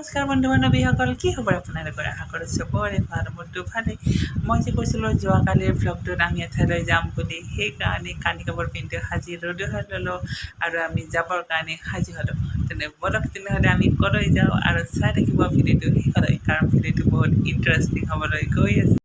নমস্কাৰ বন্ধু-বান্ধৱীসকল, কি খবৰ আপোনালোকৰ? আশা কৰোঁ চবৰে ভাল, মোৰতো ভালেই। মই যে কৈছিলোঁ যোৱাকালিৰ ভ্লগটোত আমি এঠাইলৈ যাম বুলি, সেইকাৰণে কানি কাপোৰ পিন্ধি সাজি ৰ'দো ল'লোঁ আৰু আমি যাবৰ কাৰণে সাজু হ'লোঁ। বলক তেনেহ'লে আমি ক'লৈ যাওঁ আৰু চাই থাকিব ভিডিঅ'টো শেষলৈ, কাৰণ ভিডিঅ'টো বহুত ইণ্টাৰেষ্টিং হ'বলৈ গৈ আছে।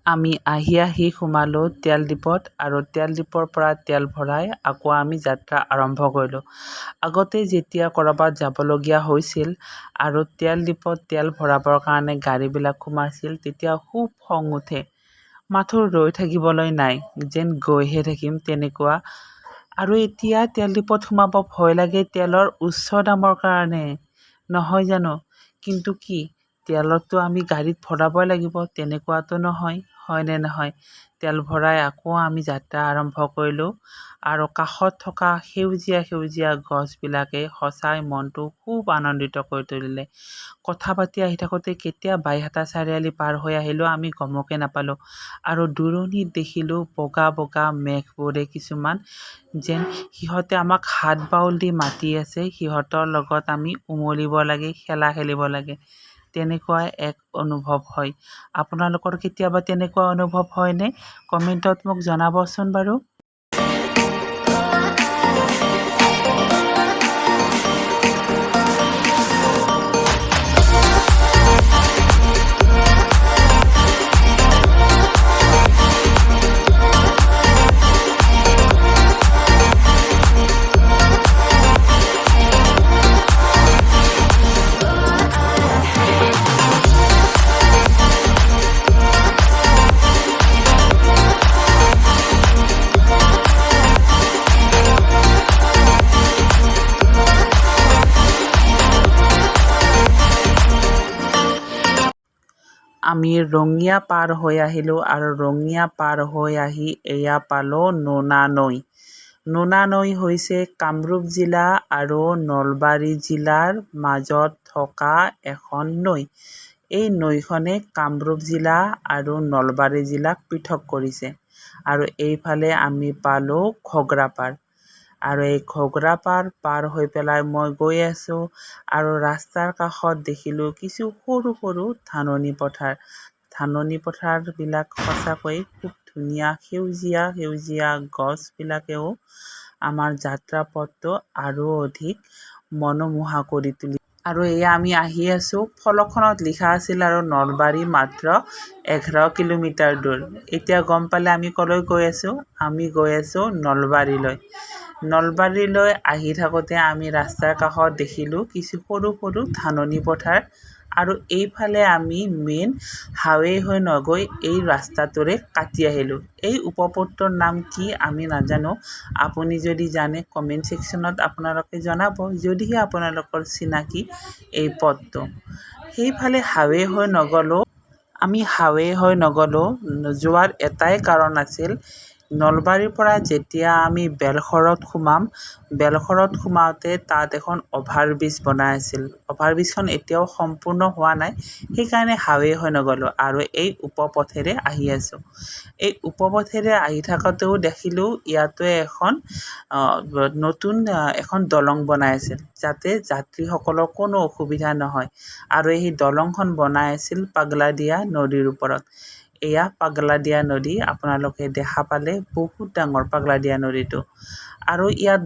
আমি আহি সোমালোঁ তেল ডিপোত আৰু তেল ডিপোৰ পৰা তেল ভৰাই আকৌ আমি যাত্ৰা আৰম্ভ কৰিলোঁ। আগতে যেতিয়া ক'ৰবাত যাবলগীয়া হৈছিল আৰু তেল ডিপোত তেল ভৰাবৰ কাৰণে গাড়ীবিলাক সোমাইছিল, তেতিয়া খুব খং উঠে। মাথো ৰৈ থাকিবলৈ নাই, যেন গৈহে থাকিম তেনেকুৱা। আৰু এতিয়া তেল ডিপোত সোমাব ভয় লাগে তেলৰ উচ্চ দামৰ কাৰণে, নহয় জানো? কিন্তু কি তেলতো আমি গাড়ীত ভৰাবই লাগিব, তেনেকুৱাতো নহয়, হয়নে নহয়? তেল ভৰাই আকৌ আমি যাত্ৰা আৰম্ভ কৰিলোঁ আৰু কাষত থকা সেউজীয়া গছবিলাকে সঁচাই মনটো খুব আনন্দিত কৰি তুলিলে। কথা পাতি আহি থাকোঁতে কেতিয়া বাইহাটা চাৰিআলি পাৰ হৈ আহিলোঁ আমি গমকে নাপালোঁ। আৰু দূৰণিত দেখিলোঁ বগা মেঘবোৰে কিছুমান, যেন সিহঁতে আমাক হাত বাউল দি মাতি আছে, সিহঁতৰ লগত আমি উমলিব লাগে, খেলা খেলিব লাগে। তেনেকুৱা এক অনুভৱ হয়। আপোনালোকৰ কেতিয়াবা তেনেকুৱা অনুভৱ হয়নে? কমেণ্টত মোক জনাবচোন বাৰু। আমি ৰঙিয়া পাৰ হৈ আহিলোঁ আৰু ৰঙিয়া পাৰ হৈ আহি এয়া পালোঁ নোনা নৈ। নোনা নৈ হৈছে কামৰূপ জিলা আৰু নলবাৰী জিলাৰ মাজত থকা এখন নৈ। এই নৈখনে কামৰূপ জিলা আৰু নলবাৰী জিলাক পৃথক কৰিছে। আৰু এইফালে আমি পালোঁ ঘগ্ৰাপাৰ। আৰু এই ঘগ্ৰাপাৰ পাৰ হৈ পেলাই মই গৈ আছোঁ আৰু ৰাস্তাৰ কাষত দেখিলোঁ কিছু সৰু ধাননি পথাৰ। ধাননি পথাৰবিলাক সঁচাকৈ খুব ধুনীয়া, সেউজীয়া গছবিলাকেও আমাৰ যাত্ৰা পথটো আৰু অধিক মনোমোহা কৰি তুলিছে। আৰু এয়া আমি আহি আছোঁ, ফলকখনত লিখা আছিল আৰু নলবাৰী মাত্ৰ 11 কিলোমিটাৰ দূৰ। এতিয়া গম পালে আমি ক'লৈ গৈ আছোঁ? আমি গৈ আছোঁ নলবাৰীলৈ। নলবাৰীলৈ আহি থাকোঁতে আমি ৰাস্তাৰ কাষত দেখিলোঁ কিছু সৰু ধাননি পথাৰ আৰু এইফালে আমি মেইন হাইৱে হৈ নগৈ এই ৰাস্তাটোৰে কাটি আহিলোঁ। এই উপপথটোৰ নাম কি আমি নাজানো। আপুনি যদি জানে কমেণ্ট ছেকশ্যনত আপোনালোকে জনাব, যদিহে আপোনালোকৰ চিনাকি এই পথটো। সেইফালে হাইৱে হৈ নগ'লোঁ, আমি হাইৱে হৈ নগ'লোঁ, যোৱাৰ এটাই কাৰণ আছিল, নলবাৰীৰ পৰা যেতিয়া আমি বেলশৰত সোমাওঁতে তাত এখন অভাৰব্ৰিজ বনাই আছিল। অভাৰব্ৰিজখন এতিয়াও সম্পূৰ্ণ হোৱা নাই, সেইকাৰণে হাইৱে হৈ নগ'লোঁ আৰু এই উপপথেৰে আহি আছোঁ। এই উপপথেৰে আহি থাকোঁতেও দেখিলোঁ ইয়াতে নতুন এখন দলং বনাই আছিল, যাতে যাত্ৰীসকলৰ কোনো অসুবিধা নহয়। আৰু এই দলংখন বনাই আছিল পাগলাদিয়া নদীৰ ওপৰত। এয়া পাগলাদিয়া নদী, আপোনালোকে দেখা পালে বহুত ডাঙৰ পাগলাদিয়া নদীটো। আৰু ইয়াত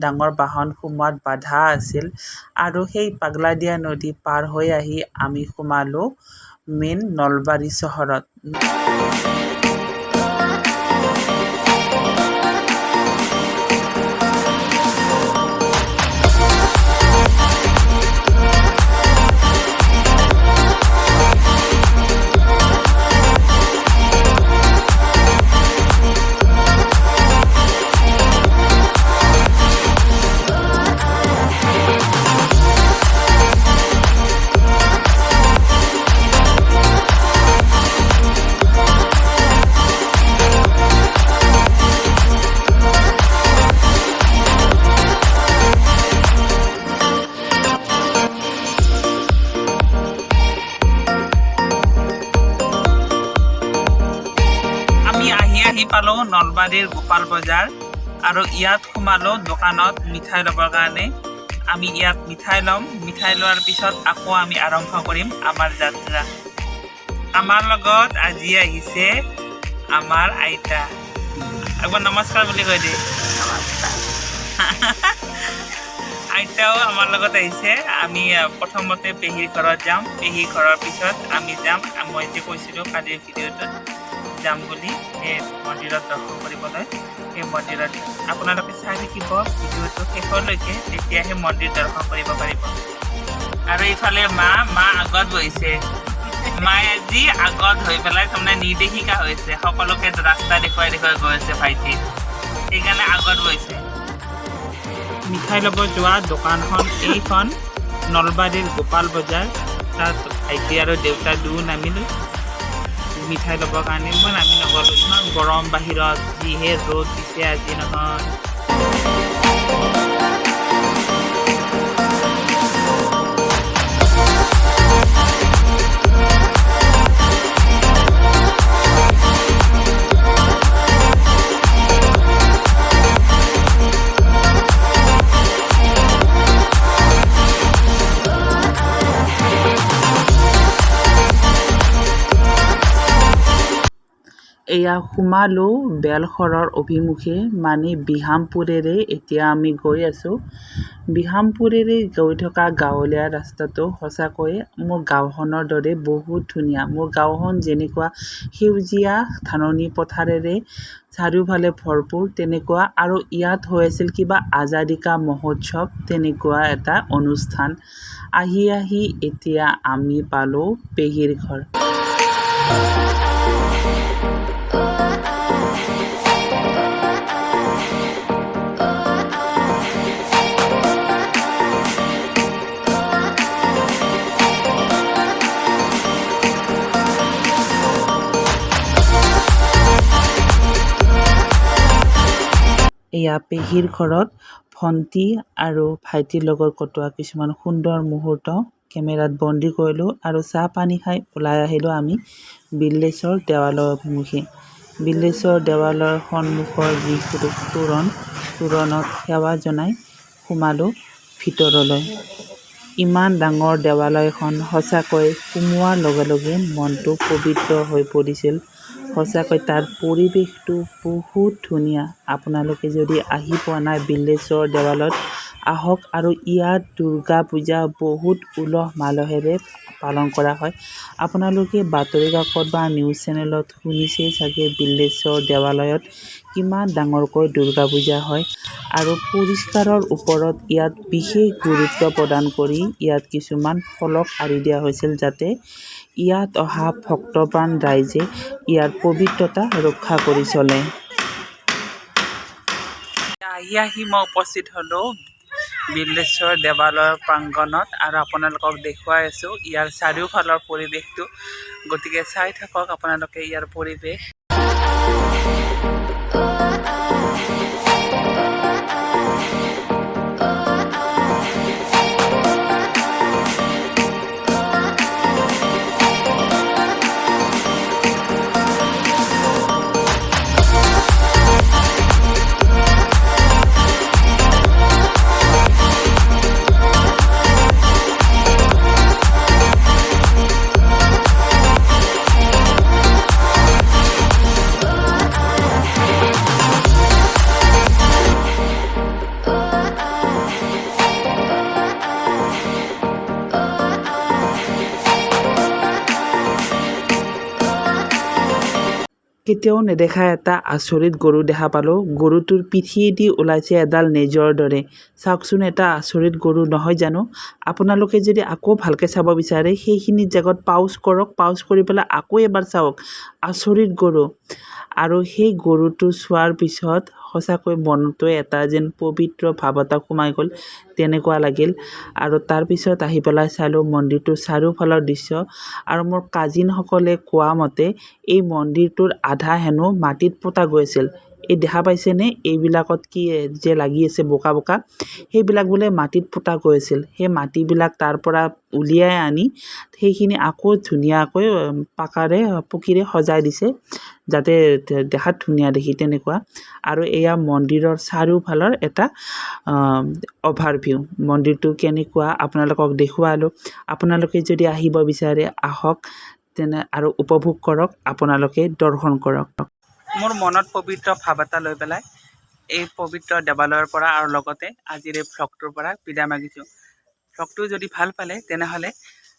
ডাঙৰ বাহন সোমোৱাত বাধা আছিল। আৰু সেই পাগলাদিয়া নদী পাৰ হৈ আহি আমি সোমালোঁ মেইন নলবাৰী চহৰত। নলবাৰীৰ গোপাল বজাৰ আৰু ইয়াত সোমালোঁ দোকানত মিঠাই ল'বৰ কাৰণে। আমি ইয়াত মিঠাই ল'ম, মিঠাই লোৱাৰ পিছত আকৌ আমি আৰম্ভ কৰিম আমাৰ যাত্ৰা। আমাৰ লগত আজি আহিছে আমাৰ আইতা। একবাৰ নমস্কাৰ বুলি কৈ দে। আইতাও আমাৰ লগত আহিছে। আমি প্ৰথমতে পেহীৰ ঘৰত যাম, পেহীৰ ঘৰৰ পিছত আমি যাম, মই যে কৈছিলোঁ কালিৰ ভিডিঅ'টোত যাম বুলি সেই মন্দিৰত দৰ্শন কৰিবলৈ। সেই মন্দিৰত আপোনালোকে চাই থাকিব ভিডিঅ'টো শেষলৈকে, তেতিয়াহে মন্দিৰ দৰ্শন কৰিব পাৰিব। আৰু এইফালে মা আগত বহিছে। মায়ে আজি আগত হৈ পেলাই তাৰমানে নিৰ্দেশিকা হৈছে, সকলোকে ৰাস্তা দেখুৱাই দেখুৱাই গৈ আছে ভাইটি, সেইকাৰণে আগত বহিছে। মিঠাই ল'ব যোৱা দোকানখন এইখন নলবাৰীৰ গোপাল বজাৰ। তাত ভাইটি আৰু দেউতা দুয়ো নামিলোঁ মিঠাই ল'বৰ কাৰণে। মই নামি নগ'লোঁ, ইমান গৰম বাহিৰত, যিহে ৰ'দ দিছে আজি নহয়। এয়া সোমালোঁ বেলশৰৰ অভিমুখে, মানে বিহামপুৰেৰে এতিয়া আমি গৈ আছোঁ। বিহামপুৰেৰে গৈ থকা গাঁৱলীয়া ৰাস্তাটো সঁচাকৈয়ে মোৰ গাঁওখনৰ দৰে বহুত ধুনীয়া। মোৰ গাঁওখন যেনেকুৱা সেউজীয়া ধাননি পথাৰেৰে চাৰিওফালে ভৰপূৰ, তেনেকুৱা। আৰু ইয়াত হৈ আছিল কিবা আজাদী কা মহোৎসৱ, তেনেকুৱা এটা অনুষ্ঠান। আহি এতিয়া আমি পালোঁ পেহীৰ ঘৰ। এয়া পেহীৰ ঘৰত ভণ্টি আৰু ভাইটিৰ লগত কটোৱা কিছুমান সুন্দৰ মুহূৰ্ত কেমেৰাত বন্দী কৰিলোঁ। আৰু চাহ পানী খাই ওলাই আহিলোঁ আমি ভিলেজৰ দেৱালয়ৰ অভিমুখে। ভিলেজৰ দেৱালয়ৰ সন্মুখৰ যি তোৰণত সেৱা জনাই সোমালোঁ ভিতৰলৈ। ইমান ডাঙৰ দেৱালয়খন সঁচাকৈ সোমোৱাৰ লগে লগে মনটো পবিত্ৰ হৈ পৰিছিল। সঁচাকৈ তাৰ পৰিৱেশটো বহুত ধুনীয়া। আপোনালোকে যদি আহি পোৱা নাই ভিলেজৰ দেৱালয়ত, আহক। আৰু ইয়াত দুৰ্গা পূজা বহুত উলহ মালহেৰে পালন কৰা হয়। আপোনালোকে বাতৰি কাকত বা নিউজ চেনেলত শুনিছেই চাগে ভিলেজৰ দেৱালয়ত কিমান ডাঙৰকৈ দুৰ্গা পূজা হয়। আৰু পৰিষ্কাৰৰ ওপৰত ইয়াত বিশেষ গুৰুত্ব প্ৰদান কৰি ইয়াত কিছুমান ফলক আঁৰি দিয়া হৈছিল, যাতে ইয়াত অহা ভক্তপ্ৰাণ ৰাইজে ইয়াৰ পবিত্ৰতা ৰক্ষা কৰি চলে। আহি মই উপস্থিত হ'লোঁ ভিলেজৰ দেৱালয়ৰ প্ৰাংগণত, আৰু আপোনালোকক দেখুৱাই আছোঁ ইয়াৰ চাৰিওফালৰ পৰিৱেশটো। গতিকে চাই থাকক আপোনালোকে ইয়াৰ পৰিৱেশ। কেতিয়াও নেদেখা এটা আচৰিত গৰু দেখা পালোঁ। গৰুটোৰ পিঠিয়েদি ওলাইছে এডাল নেজৰ দৰে। চাওকচোন, এটা আচৰিত গৰু নহয় জানো? আপোনালোকে যদি আকৌ ভালকৈ চাব বিচাৰে, সেইখিনি জেগাত পাউজ কৰক, পাউজ কৰি পেলাই আকৌ এবাৰ চাওক। আচৰিত গৰু। আৰু সেই গৰুটো চোৱাৰ পিছত সঁচাকৈ মনটো এটা যেন পবিত্ৰ ভাৱ এটা সোমাই গ'ল, তেনেকুৱা লাগিল। আৰু তাৰপিছত আহি পেলাই চালোঁ মন্দিৰটোৰ চাৰিওফালৰ দৃশ্য। আৰু মোৰ কাজিনসকলে কোৱা মতে এই মন্দিৰটোৰ আধা হেনো মাটিত পোতা গৈছিল। এই দেখা পাইছেনে এইবিলাকত কি যে লাগি আছে বোকা বোকা সেইবিলাক বোলে মাটিত পোতা গৈছিল সেই মাটিবিলাক তাৰ পৰা উলিয়াই আনি সেইখিনি আকৌ ধুনীয়াকৈ পাকাৰে পকীৰে সজাই দিছে যাতে দেখাত ধুনীয়া দেখি তেনেকুৱা আৰু এয়া মন্দিৰৰ চাৰিওফালৰ এটা অভাৰভিউ মন্দিৰটো কেনেকুৱা আপোনালোকক দেখুৱালোঁ আপোনালোকে যদি আহিব বিচাৰে আহক তেনে আৰু উপভোগ কৰক আপোনালোকে দৰ্শন কৰক মোৰ মনত পবিত্ৰ ভাৱ এটা লৈ পেলাই এই পবিত্ৰ দেৱালয়ৰ পৰা আৰু লগতে আজিৰ এই ভ্লগটোৰ পৰা বিদায় মাগিছোঁ ভ্লগটো যদি ভাল পালে তেনেহ'লে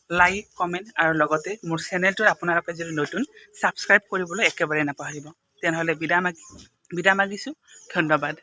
লাইক কমেণ্ট আৰু লগতে মোৰ চেনেলটোৰ আপোনালোকে যদি নতুন ছাবস্ক্ৰাইব কৰিবলৈ একেবাৰে নাপাহৰিব তেনেহ'লে বিদায় মাগিছোঁ ধন্যবাদ